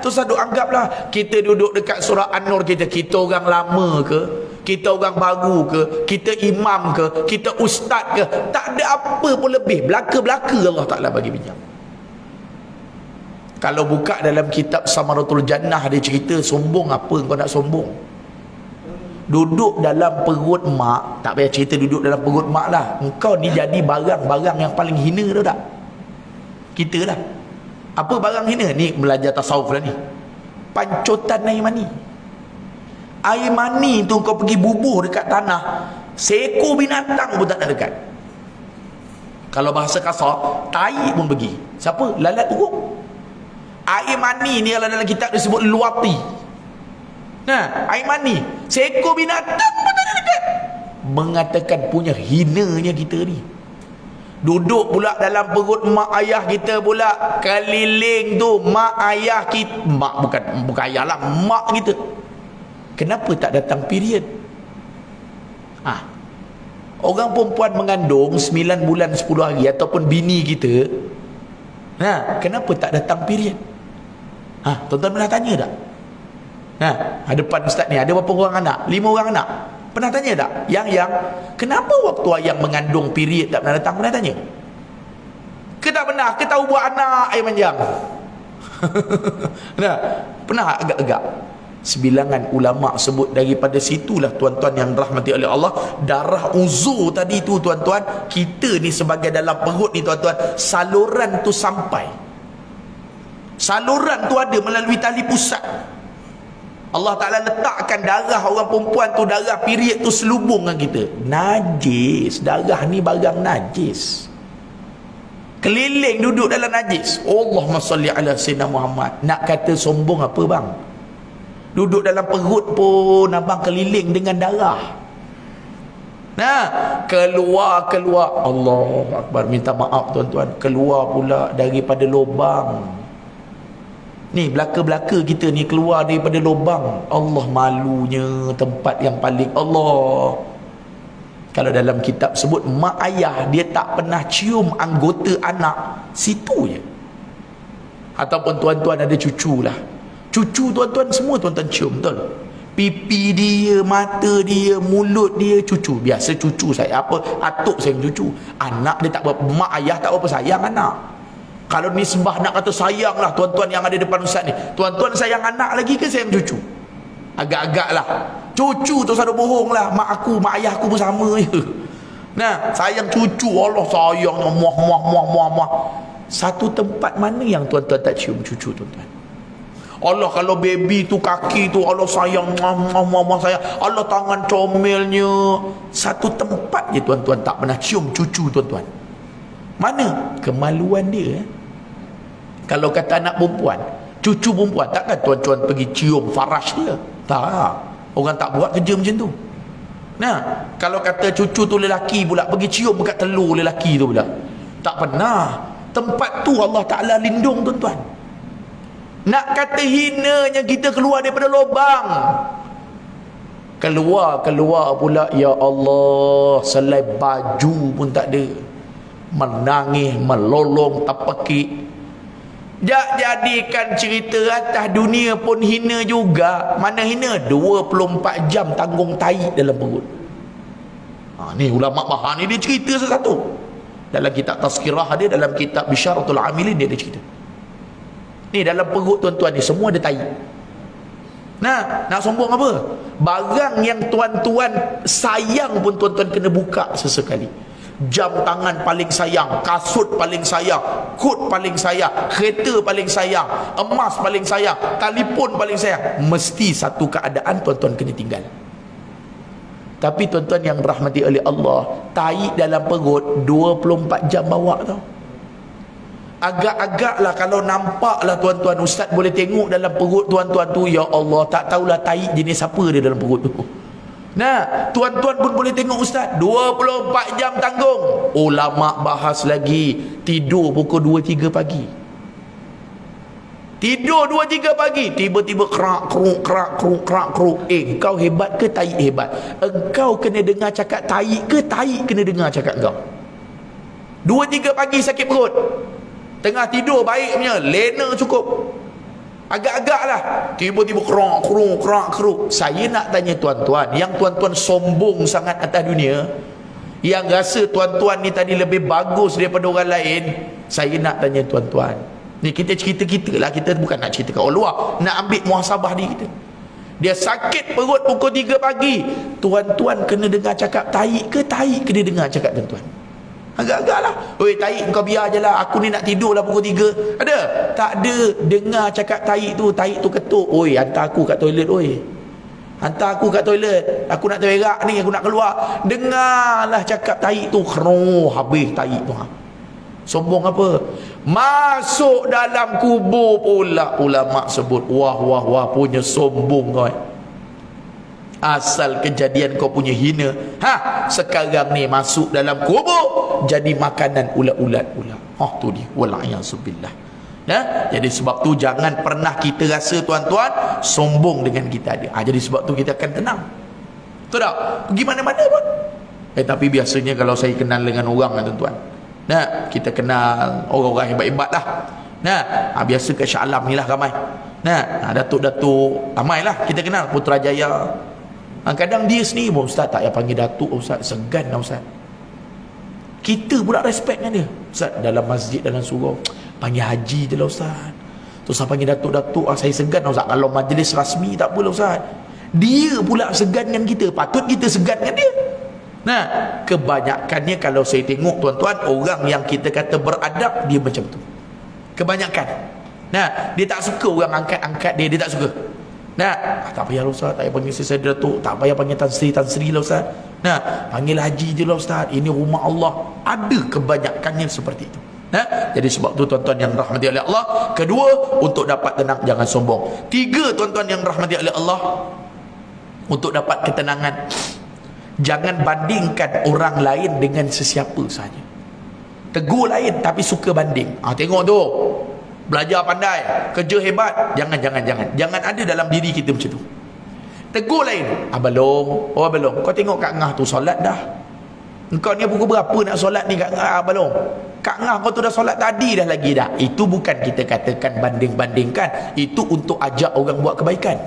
Terus duk anggaplah kita duduk dekat surah An-Nur, kita orang lama ke, kita orang baru ke, kita imam ke, kita ustaz ke, tak ada apa pun lebih. Belaka-belaka Allah Ta'ala bagi pinjam. Kalau buka dalam kitab Samaratul Jannah, dia cerita sombong apa kau nak sombong. Duduk dalam perut mak, tak payah cerita duduk dalam perut mak lah. Engkau ni jadi barang-barang yang paling hina, tahu tak? Kita lah. Apa barang hina? Ni belajar tasawuf lah ni. Pancutan air mani. Air mani tu kau pergi bubuh dekat tanah, seekor binatang pun tak nak dekat. Kalau bahasa kasar, tai pun pergi. Siapa? Lalat uruk. Air mani ni kalau dalam kitab disebut luwati. Air mani, seekor binatang pun tak ada dekat. Mengatakan punya hinanya kita ni. Duduk pula dalam perut mak ayah kita pula, keliling tu mak ayah kita, mak bukan ayah lah, mak kita. Kenapa tak datang period? Orang perempuan mengandung 9 bulan 10 hari ataupun bini kita, kenapa tak datang period? Tuan-tuan pernah tanya tak? Hadapan ustaz ni ada berapa orang anak? 5 orang anak. Pernah tanya tak? Yang kenapa waktu ayang mengandung period tak pernah datang? Pernah tanya? Ke tak pernah? Ke tahu buat anak air manjang? Pernah agak-agak? Sebilangan ulama sebut daripada situlah tuan-tuan yang rahmati oleh Allah, darah uzur tadi tu tuan-tuan, kita ni sebagai dalam perut ni tuan-tuan, saluran tu sampai. Saluran tu ada melalui tali pusat. Allah Ta'ala letakkan darah orang perempuan tu, darah period tu selubung dengan kita. Najis. Darah ni barang najis. Keliling duduk dalam najis. Allahumma salli ala Sayyidina Muhammad. Nak kata sombong apa bang? Duduk dalam perut pun abang keliling dengan darah. Keluar Allahu Akbar, minta maaf tuan-tuan, keluar pula daripada lubang. Ni belaka-belaka kita ni keluar daripada lubang. Allah, malunya tempat yang paling Allah. Kalau dalam kitab sebut mak ayah dia tak pernah cium anggota anak, situ je. Ataupun tuan-tuan ada cucu lah, cucu tuan-tuan semua tuan-tuan cium, betul? Pipi dia, mata dia, mulut dia, cucu. Biasa cucu saya apa, atuk sayang cucu. Anak dia tak berapa, mak ayah tak berapa sayang anak. Kalau nisbah nak kata sayang lah tuan-tuan yang ada depan ustaz ni, tuan-tuan sayang anak lagi ke sayang cucu? Agak-agak lah. Cucu tu selalu bohong lah, mak aku, mak ayah aku pun sama je. Sayang cucu, Allah sayangnya muah. Satu tempat mana yang tuan-tuan tak cium cucu tuan-tuan? Allah, kalau baby tu kaki tu Allah sayang, muah sayang. Allah tangan comelnya. Satu tempat je tuan-tuan tak pernah cium cucu tuan-tuan. Mana? Kemaluan dia. Kalau kata anak perempuan, cucu perempuan, takkan tuan-tuan pergi cium farash dia? Tak. Orang tak buat kerja macam tu. Kalau kata cucu tu lelaki pula, pergi cium dekat telur lelaki tu pula, tak pernah. Tempat tu Allah Ta'ala lindung tuan-tuan. Nak kata hinanya kita keluar daripada lubang. Keluar pula, ya Allah, selai baju pun tak ada. Menangis, melolong, terpekik. Jadikan cerita atas dunia pun hina juga. Mana hina? 24 jam tanggung tai dalam perut. Ni ulama bahar ni dia cerita satu. Dalam kitab Tazkirah dia, dalam kitab Bisyaratul Amilin dia ada cerita. Ni dalam perut tuan-tuan ni semua ada tai. Nah, nak sombong apa? Barang yang tuan-tuan sayang pun tuan-tuan kena buka sesekali. Jam tangan paling sayang, kasut paling sayang, kod paling sayang, kereta paling sayang, emas paling sayang, telefon paling sayang. Mesti satu keadaan tuan-tuan kena tinggal. Tapi tuan-tuan yang rahmati oleh Allah, tai dalam perut 24 jam bawa tau. Agak-agaklah kalau nampaklah tuan-tuan, ustaz boleh tengok dalam perut tuan-tuan tu, ya Allah, tak tahulah tai jenis apa dia dalam perut tu. Nah, tuan-tuan pun boleh tengok ustaz, 24 jam tanggung. Ulama bahas lagi, tidur pukul 2-3 pagi. Tidur 2-3 pagi, tiba-tiba kerak keruk. Engkau hebat ke tai hebat? Engkau kena dengar cakap tai ke tai kena dengar cakap engkau? 2-3 pagi sakit perut. Tengah tidur baik punya, lena cukup. Agak-agak lah, tiba-tiba kerak keruk. Saya nak tanya tuan-tuan, yang tuan-tuan sombong sangat atas dunia, yang rasa tuan-tuan ni tadi lebih bagus daripada orang lain, saya nak tanya tuan-tuan. Ni kita cerita-kita lah, kita bukan nak cerita kat orang luar, nak ambil muhasabah diri kita. Dia sakit perut pukul 3 pagi, tuan-tuan kena dengar cakap tai ke tai kena dengar cakap tuan-tuan? Agak-agak lah. Oi tai, kau biar je lah, aku ni nak tidur lah pukul 3. Ada? Tak ada. Dengar cakap tai tu ketuk. Oi, hantar aku kat toilet, oi. Hantar aku kat toilet, aku nak terberak ni, aku nak keluar. Dengarlah cakap tai tu, habis tai tu. Sombong apa? Masuk dalam kubur pula ulama sebut. Wah, punya sombong kau. Asal kejadian kau punya hina, sekarang ni masuk dalam kubur jadi makanan ulat-ulat pula. Tu dia, wala'iyasubillah. Jadi sebab tu jangan pernah kita rasa tuan-tuan sombong dengan kita ada. Jadi sebab tu kita akan tenang. Betul tak? Pergi mana-mana pun. Tapi biasanya kalau saya kenal dengan orang tuan-tuan, kita kenal orang-orang hebat-hebat lah. Biasa kat Shah Alam ni lah ramai. Datuk-datuk ramai lah kita kenal, Putrajaya. Kadang dia sendiri pun, ustaz tak payah panggil datuk ustaz, segan lah ustaz. Kita pula respect dengan dia. Ustaz dalam masjid, dalam surau, panggil haji je lah ustaz. Terus saya panggil datuk-datuk, saya segan lah ustaz. Kalau majlis rasmi tak apalah ustaz. Dia pula segan dengan kita, patut kita segan dengan dia. Kebanyakannya kalau saya tengok tuan-tuan, orang yang kita kata beradab, dia macam tu. Kebanyakan. Dia tak suka orang angkat-angkat dia tak suka. Tak payah lah ustaz, tak payah panggil saya datuk, tak payah panggil Tan Sri lah ustaz. Panggil haji je lah ustaz, ini rumah Allah. Ada kebanyakannya seperti itu. Jadi sebab tu tuan-tuan yang rahmati oleh Allah, kedua, untuk dapat tenang jangan sombong. Tiga, tuan-tuan yang rahmati oleh Allah, untuk dapat ketenangan, jangan bandingkan orang lain dengan sesiapa saja. Tegur lain tapi suka banding. Tengok tu, belajar pandai, kerja hebat. Jangan ada dalam diri kita macam tu. Tegur lain, belum. Belum. Kau tengok Kak Ngah tu solat dah. Engkau ni pukul berapa nak solat ni Kak Ngah? Belum. Kak Ngah kau tu dah solat tadi dah lagi dah. Itu bukan kita katakan banding-bandingkan. Itu untuk ajak orang buat kebaikan.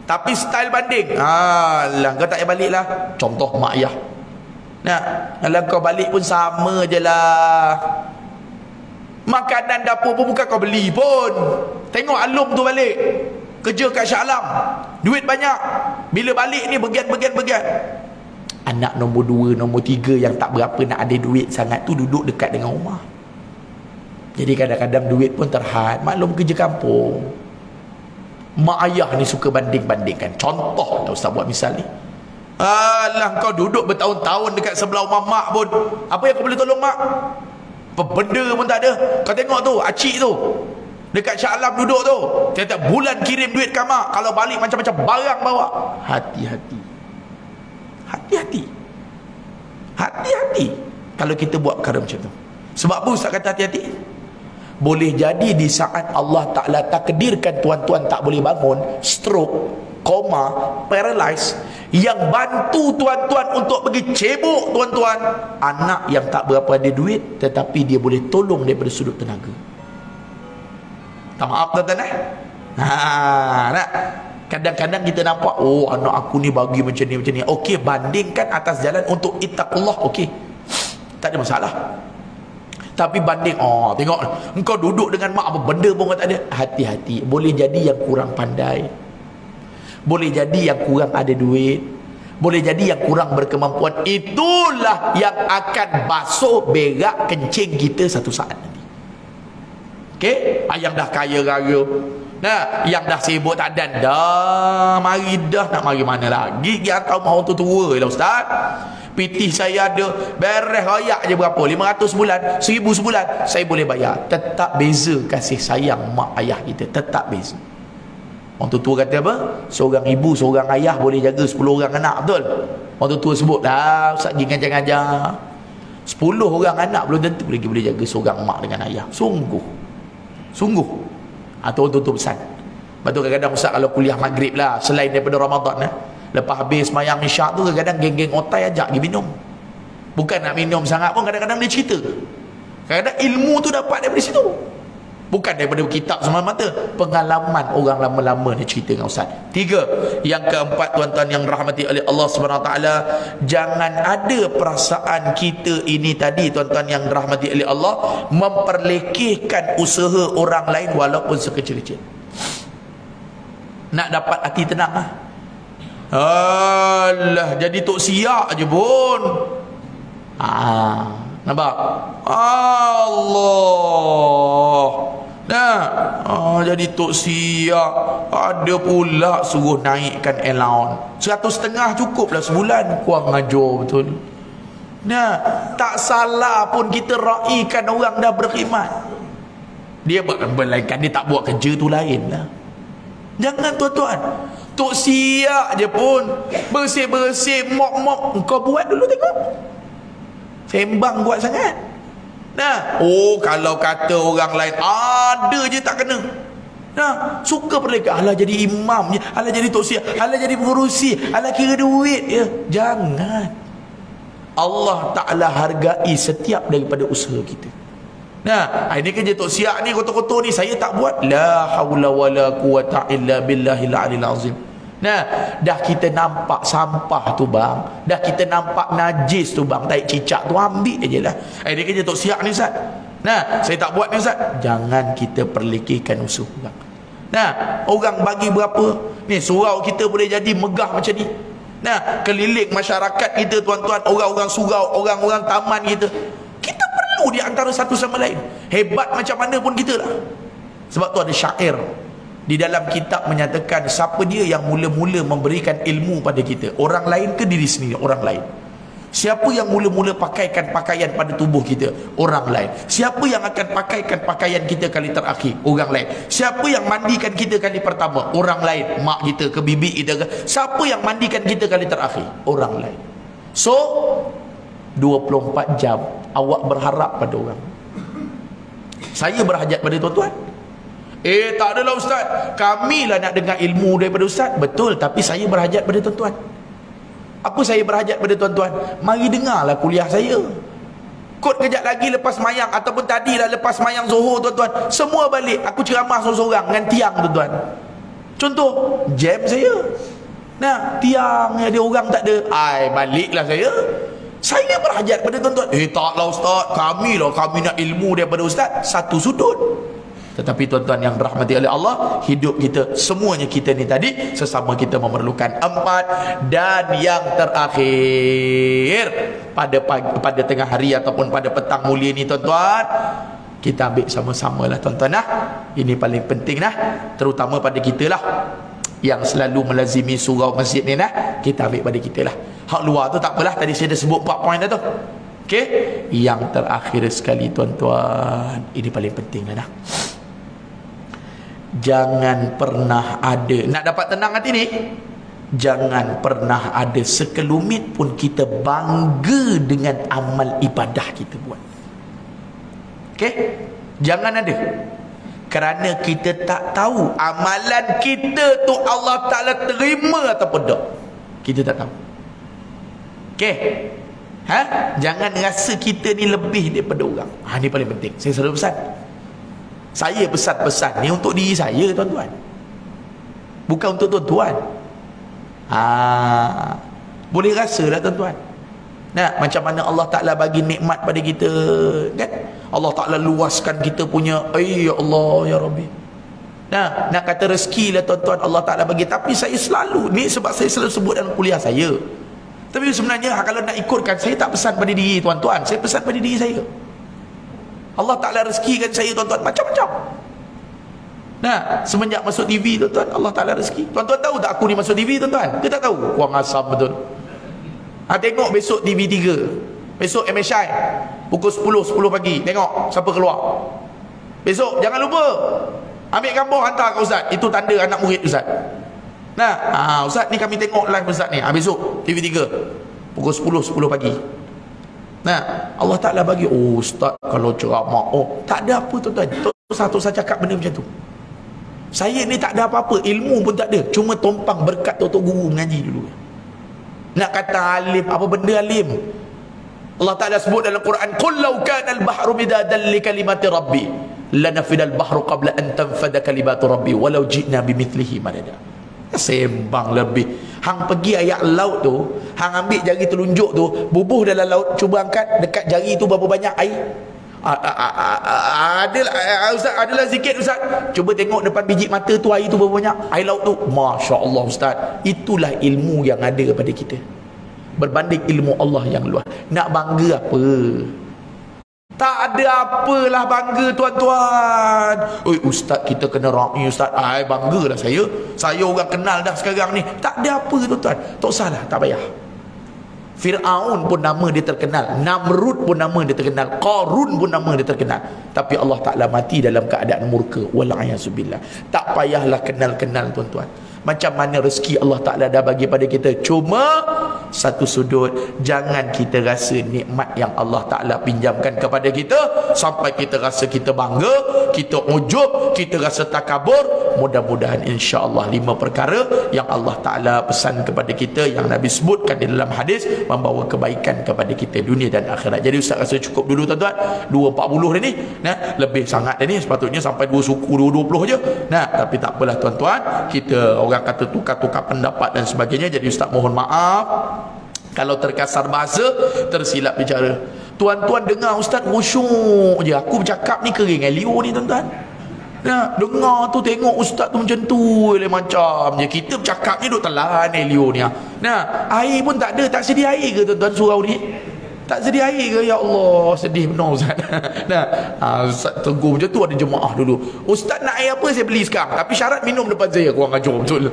Tapi style banding, kau tak payah balik lah. Contoh mak ayah. Kalau kau balik pun sama je lah. Makanan dapur pun bukan kau beli pun. Tengok Alum tu balik kerja kat Shah Alam, duit banyak. Bila balik ni bergian. Anak nombor 2, nombor 3 yang tak berapa nak ada duit sangat tu duduk dekat dengan rumah. Jadi kadang-kadang duit pun terhad. Maklum kerja kampung. Mak ayah ni suka banding-bandingkan. Contoh Ustaz buat misal ni, kau duduk bertahun-tahun dekat sebelah rumah mak pun, apa yang kau boleh tolong mak? Apa benda pun tak ada. Kau tengok tu, acik tu dekat Shah Alam duduk tu, tiap-tiap bulan kirim duit kat mak, kalau balik macam-macam barang bawa. Hati-hati kalau kita buat perkara macam tu. Sebab apa Ustaz kata hati-hati? Boleh jadi di saat Allah Ta'ala takdirkan tuan-tuan tak boleh bangun, stroke, koma, paralyzed, yang bantu tuan-tuan untuk pergi cebok tuan-tuan, anak yang tak berapa ada duit tetapi dia boleh tolong daripada sudut tenaga. Tak maaf tuan-tuan nak. Kadang-kadang kita nampak, oh anak aku ni bagi macam ni. Okey, bandingkan atas jalan untuk ittaqullah, okey, tak ada masalah. Tapi banding, tengok engkau duduk dengan mak, apa benda pun tak ada. Hati-hati, boleh jadi yang kurang pandai, boleh jadi yang kurang ada duit, boleh jadi yang kurang berkemampuan. Itulah yang akan basuh berak kencing kita satu saat nanti. Okey, yang dah kaya raya, yang dah sibuk tak dan dah mari dah, nak mari mana lagi? Yang tahu mahu tu tua lah ustaz. PT saya ada beres royak je berapa, 500 sebulan, 1000 sebulan, saya boleh bayar. Tetap beza kasih sayang mak ayah kita, tetap beza. Orang tua kata apa? Seorang ibu, seorang ayah boleh jaga 10 orang anak, betul? Orang tua sebut dah, ustaz pergi ngajar-ngajar, 10 orang anak belum tentu lagi boleh jaga seorang mak dengan ayah. Sungguh atau orang tua pesan. Lepas tu kadang-kadang ustaz kalau kuliah maghrib lah, selain daripada Ramadan lepas habis semayang isyak tu, kadang-kadang geng-geng otai ajak pergi minum. Bukan nak minum sangat pun, kadang-kadang dia cerita. Kadang-kadang ilmu tu dapat daripada situ, bukan daripada kitab semata-mata. Pengalaman orang lama-lama dia cerita dengan ustaz. 3, yang keempat tuan-tuan yang rahmati oleh Allah SWT, jangan ada perasaan kita ini tadi tuan-tuan yang rahmati oleh Allah, memperlekehkan usaha orang lain walaupun sekecil-kecil. Nak dapat hati tenang alah, jadi tok siak je pun. Nampak? Allah. Jadi tok siak. Ada pula suruh naikkan allowance 150 cukup lah sebulan. Kurang ajar betul. Tak salah pun kita raikan orang dah berkhidmat. Dia berlaikan, dia tak buat kerja tu lain lah. Jangan tuan-tuan, tok siap je pun, bersih-bersih, mop-mop, engkau buat dulu tengok. Sembang buat sangat. Kalau kata orang lain ada je tak kena. Suka perleka, alah jadi imam je, alah jadi tok siap, alah jadi pengurusi, alah kira duit je. Jangan. Allah Ta'ala hargai setiap daripada usaha kita. Ini kerja tok siap ni, kotor-kotor ni saya tak buat. La haula wala quwata illa billahil aliyil azim. Dah kita nampak sampah tu bang, dah kita nampak najis tu bang, tai cicak tu, ambil je lah. Ini kerja tok siap ni ustaz. Saya tak buat ni ustaz. Jangan kita perlekehkan usaha orang. Orang bagi berapa ni, surau kita boleh jadi megah macam ni. Keliling masyarakat kita tuan-tuan, orang-orang surau, orang-orang taman kita, kita perlu di antara satu sama lain. Hebat macam mana pun kita lah. Sebab tu ada syair di dalam kitab menyatakan, siapa dia yang mula-mula memberikan ilmu pada kita? Orang lain ke diri sendiri? Orang lain. Siapa yang mula-mula pakaikan pakaian pada tubuh kita? Orang lain. Siapa yang akan pakaikan pakaian kita kali terakhir? Orang lain. Siapa yang mandikan kita kali pertama? Orang lain. Mak kita ke bibi kita ke? Siapa yang mandikan kita kali terakhir? Orang lain. So 24 jam awak berharap pada orang. Saya berhajat pada tuan-tuan. Tak adalah ustaz, kamilah nak dengar ilmu daripada ustaz. Betul, tapi saya berhajat pada tuan-tuan. Apa saya berhajat pada tuan-tuan? Mari dengarlah kuliah saya. Kot kejap lagi lepas mayang, ataupun tadilah lepas mayang Zuhur tuan-tuan, semua balik, aku ceramah seorang-seorang dengan tiang tuan-tuan. Contoh jam saya, tiang ada orang tak ada, baliklah saya berhajat pada tuan-tuan. Taklah ustaz, kami nak ilmu daripada ustaz, satu sudut. Tetapi tuan-tuan yang rahmati oleh Allah, hidup kita, semuanya kita ni tadi, sesama kita memerlukan 4. Dan yang terakhir, pada tengah hari ataupun pada petang mulia ni tuan-tuan, kita ambil sama-sama lah tuan-tuan. Ini paling penting terutama pada kita lah, yang selalu melazimi surau masjid ni, kita ambil pada kita lah. Hak luar tu tak apalah, tadi saya dah sebut 4 poin dah tu. Okey, yang terakhir sekali tuan-tuan, ini paling penting lah. Jangan pernah ada, nak dapat tenang hati ni, jangan pernah ada sekelumit pun kita bangga dengan amal ibadah kita buat. Okey, jangan ada. Kerana kita tak tahu amalan kita tu Allah Ta'ala terima ataupun tak. Kita tak tahu. Okey. Jangan rasa kita ni lebih daripada orang. Ni paling penting. Saya selalu pesan. Saya pesan-pesan ni untuk diri saya, tuan-tuan. Bukan untuk tuan-tuan. Boleh rasa lah, tuan-tuan. Nah, macam mana Allah Ta'ala bagi nikmat pada kita, kan? Allah Ta'ala luaskan kita punya, ya Allah, ya Rabbi. Nah, nak kata rezeki lah, tuan-tuan, Allah Ta'ala bagi. Tapi saya selalu, ni sebab saya selalu sebut dalam kuliah saya. Tapi sebenarnya kalau nak ikutkan, saya tak pesan pada diri tuan-tuan, saya pesan pada diri saya. Allah Ta'ala rezekikan saya, tuan-tuan, macam-macam. Nah, semenjak masuk TV, tuan-tuan, Allah Ta'ala rezeki. Tuan-tuan tahu tak aku ni masuk TV, tuan-tuan? Kita tak tahu? Kurang asam betul. Tengok besok TV3, besok MSI pukul 10 pagi. Tengok siapa keluar. Besok jangan lupa ambil gambar hantar ke Ustaz. Itu tanda anak murid Ustaz. Nah, Ustaz ni kami tengok live Ustaz ni. Besok TV3 pukul 10 pagi. Nah, Allah Ta'ala bagi. Ustaz kalau ceramah, tak ada apa, tuan-tuan. Satu saya cakap benda macam tu. Saya ni tak ada apa-apa, ilmu pun tak ada, cuma tumpang berkat tok guru mengaji dulu. Nak kata alim, apa benda alim? Allah Ta'ala sebut dalam Quran, qul law kana al-bahru midadan li kalimati rabbi lanafida al-bahru qabla an tanfada kalimatu rabbi walau ji'na bimithlihi madada. Sembang lebih. Hang pergi ayat laut tu, hang ambil jari telunjuk tu, bubuh dalam laut, cuba angkat dekat jari tu berapa banyak air. Ustaz, adalah sikit Ustaz. Cuba tengok depan biji mata tu, air tu berapa banyak? Air laut tu, Masya Allah Ustaz. Itulah ilmu yang ada pada kita, berbanding ilmu Allah yang luas. Nak bangga apa? Tak ada apalah bangga, tuan-tuan. Ustaz kita kena ra'i Ustaz. Banggalah saya. Saya orang kenal dah sekarang ni. Tak ada apa, tuan-tuan. Tak usahlah, tak payah. Fir'aun pun nama dia terkenal, Namrud pun nama dia terkenal, Qarun pun nama dia terkenal, tapi Allah Ta'ala mati dalam keadaan murka. Wal'ayazubillah. Tak payahlah kenal-kenal, tuan-tuan. Macam mana rezeki Allah Ta'ala dah bagi pada kita. Cuma satu sudut, jangan kita rasa nikmat yang Allah Ta'ala pinjamkan kepada kita sampai kita rasa kita bangga, kita ujub, kita rasa takabur. Mudah-mudahan insya-Allah 5 perkara yang Allah Ta'ala pesan kepada kita, yang Nabi sebutkan di dalam hadis, membawa kebaikan kepada kita dunia dan akhirat. Jadi Ustaz rasa cukup dulu, tuan-tuan. 2.40 dah ni. Lebih sangat dah ni. Sepatutnya sampai 2 suku 2.20 je. Tapi tak apalah, tuan-tuan. Kita orang kata tukar-tukar pendapat dan sebagainya. Jadi Ustaz mohon maaf kalau terkasar bahasa, tersilap bicara. Tuan-tuan dengar Ustaz khusyuk je. Aku bercakap ni kering Elio ni, tuan-tuan. Dengar tu, tengok Ustaz tu macam tu macam je. Kita bercakap ni duk telan Elio ni. Air pun tak ada. Tak sedia air ke, tuan-tuan, surau ni? Tak sedia air ke? Ya Allah, sedih benar Ustaz. Ustaz tegur macam tu, ada jemaah dulu. Ustaz nak air apa, saya beli sekarang, tapi syarat minum depan saya. Kurang ajar betul.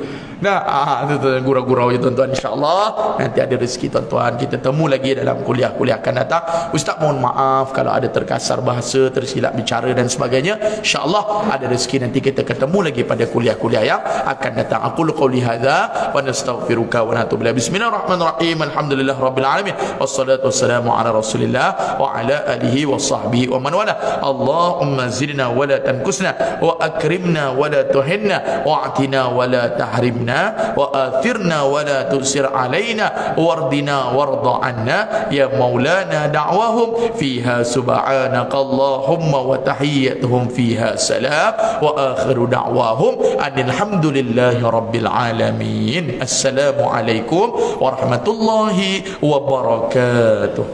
Gurau-gurau je, tuan-tuan. InsyaAllah nanti ada rezeki, tuan-tuan. Kita temu lagi dalam kuliah-kuliah akan datang. Ustaz mohon maaf kalau ada terkasar bahasa, tersilap bicara dan sebagainya. InsyaAllah ada rezeki nanti kita ketemu lagi pada kuliah-kuliah yang akan datang. Aku qouli hadza wa nastaghfiruka wa natubu ilaik. Bismillahirrahmanirrahim. Alhamdulillah rabbil alamin. Wassalatu wassalamu ala Rasulillah wa ala alihi wa sahbihi wa man wala. Allahumma zidna wa la tankusna wa akrimna wa la tuhinna wa atina wa la tahrimna wa athirna wa la tusir alaina wardina warda anna ya maulana. Da'wahum fiha subhanaka Allahumma wa tahiyyatuhum fiha salam wa akhiru da'wahum alhamdulillahi rabbil alamin. Assalamualaikum warahmatullahi wabarakatuh.